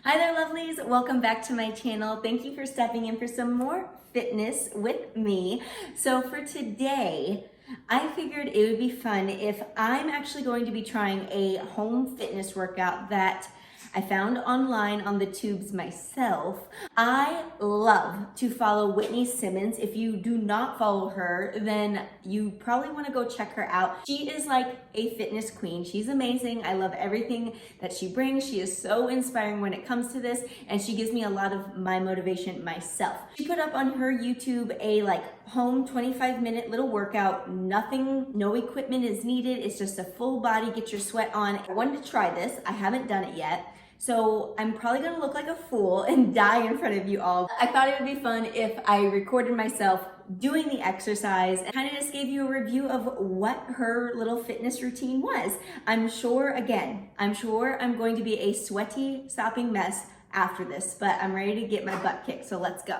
Hi there, lovelies. Welcome back to my channel. Thank you for stepping in for some more fitness with me. So for today, I figured it would be fun if I'm actually going to be trying a home fitness workout that I found online on the tubes myself. I love to follow Whitney Simmons. If you do not follow her, then you probably want to go check her out. She is like a fitness queen. She's amazing. I love everything that she brings. She is so inspiring when it comes to this, and she gives me a lot of my motivation myself. She put up on her YouTube a home 25-minute little workout. Nothing, no equipment is needed. It's just a full body, get your sweat on. I wanted to try this. I haven't done it yet. So I'm probably gonna look like a fool and die in front of you all. I thought it would be fun if I recorded myself doing the exercise and kind of just gave you a review of what her little fitness routine was. I'm sure I'm going to be a sweaty, sopping mess after this, but I'm ready to get my butt kicked, so let's go.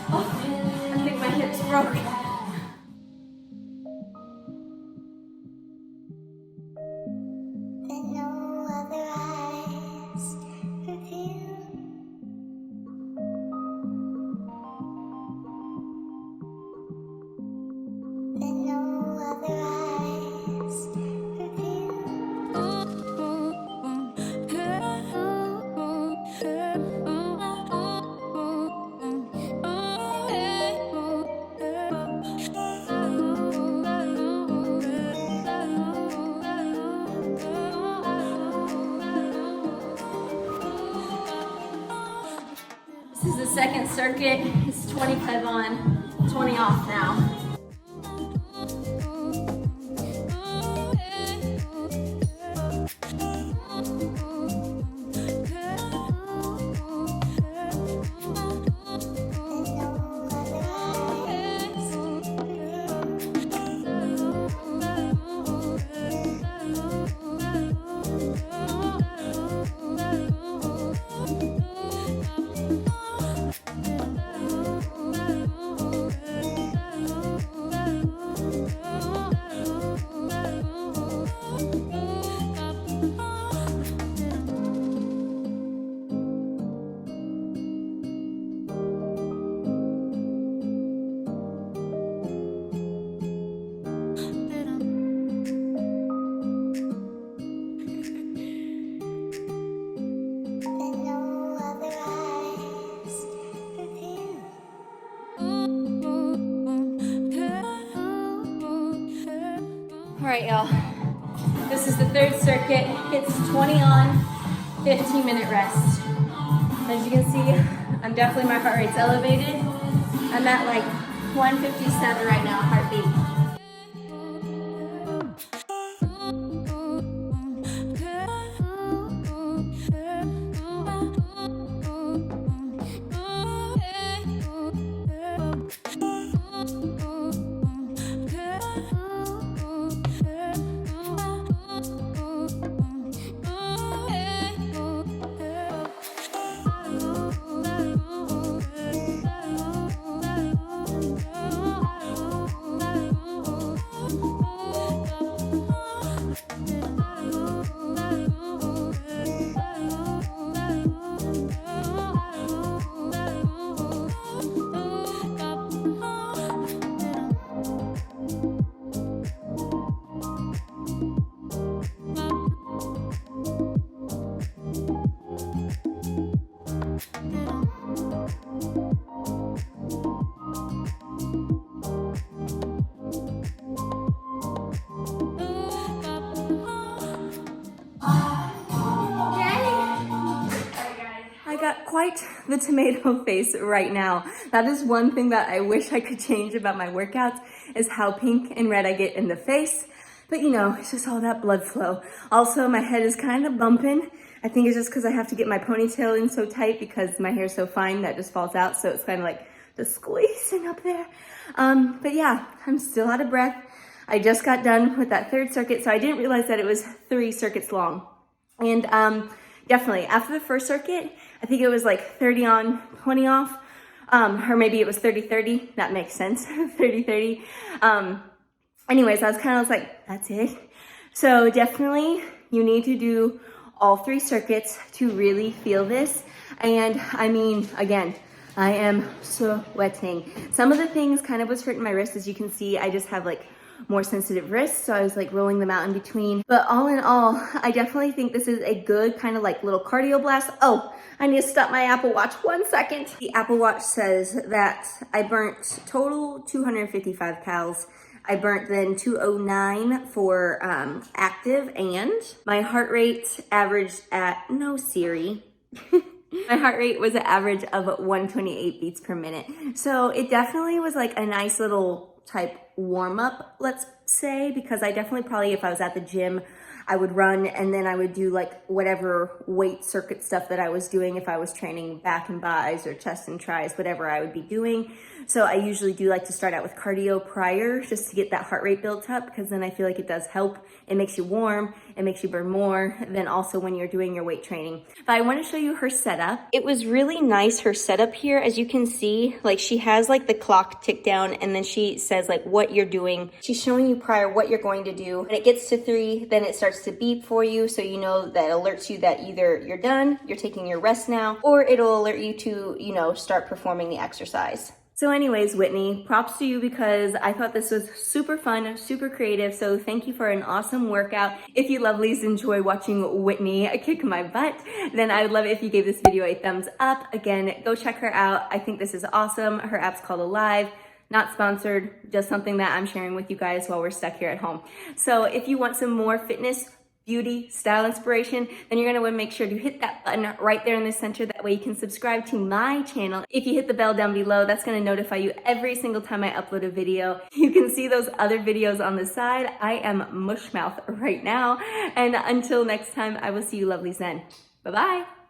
I think my hips broke. This is the second circuit. It's 25 on, 20 off now. All right, y'all. This is the third circuit. It's 20 on, 15-minute rest. As you can see, my heart rate's elevated. I'm at 157 right now, heartbeat. quite the tomato face right now. That is one thing that I wish I could change about my workouts, is how pink and red I get in the face. But you know, it's just all that blood flow. Also, my head is kind of bumping. I think it's just because I have to get my ponytail in so tight because my hair is so fine that just falls out. So it's kind of like just squeezing up there. But yeah, I'm still out of breath. I just got done with that third circuit, so I didn't realize that it was 3 circuits long. And definitely after the first circuit, I think it was like 30 on, 20 off. Or maybe it was 30-30. That makes sense. 30-30. Anyways, I was kind of like, that's it. So definitely you need to do all 3 circuits to really feel this. And I mean, again, I am sweating. Some of the things kind of was hurting my wrist. As you can see, I just have like more sensitive wrists, so I was like rolling them out in between. But all in all, I definitely think this is a good kind of like little cardio blast. Oh, I need to stop my Apple Watch 1 second. The Apple Watch says that I burnt total 255 calories. I burnt then 209 for active, and my heart rate averaged at, no Siri. My heart rate was an average of 128 beats per minute. So it definitely was like a nice little type warm up, let's say, because I definitely probably, if I was at the gym, I would run and then I would do like whatever weight circuit stuff that I was doing if I was training back and bis or chest and tris, whatever I would be doing. So I usually do like to start out with cardio prior just to get that heart rate built up, because then I feel like it does help. It makes you warm, it makes you burn more than also when you're doing your weight training. But I want to show you her setup. It was really nice, her setup here. As you can see, like she has like the clock tick down and then she says like what you're doing. She's showing you prior what you're going to do. When it gets to 3, then it starts to beep for you, so you know that alerts you that either you're done, you're taking your rest now, or it'll alert you to, you know, start performing the exercise. So anyways, Whitney, props to you because I thought this was super fun, super creative. So thank you for an awesome workout. If you lovelies enjoy watching Whitney kick my butt, then I would love it if you gave this video a thumbs up. Again, go check her out. I think this is awesome. Her app's called Alive. Not sponsored, just something that I'm sharing with you guys while we're stuck here at home. So if you want some more fitness, beauty, style inspiration, then you're gonna want to make sure to hit that button right there in the center. That way you can subscribe to my channel. If you hit the bell down below, that's gonna notify you every single time I upload a video. You can see those other videos on the side. I am mush mouth right now. And until next time, I will see you lovelies then. Bye-bye.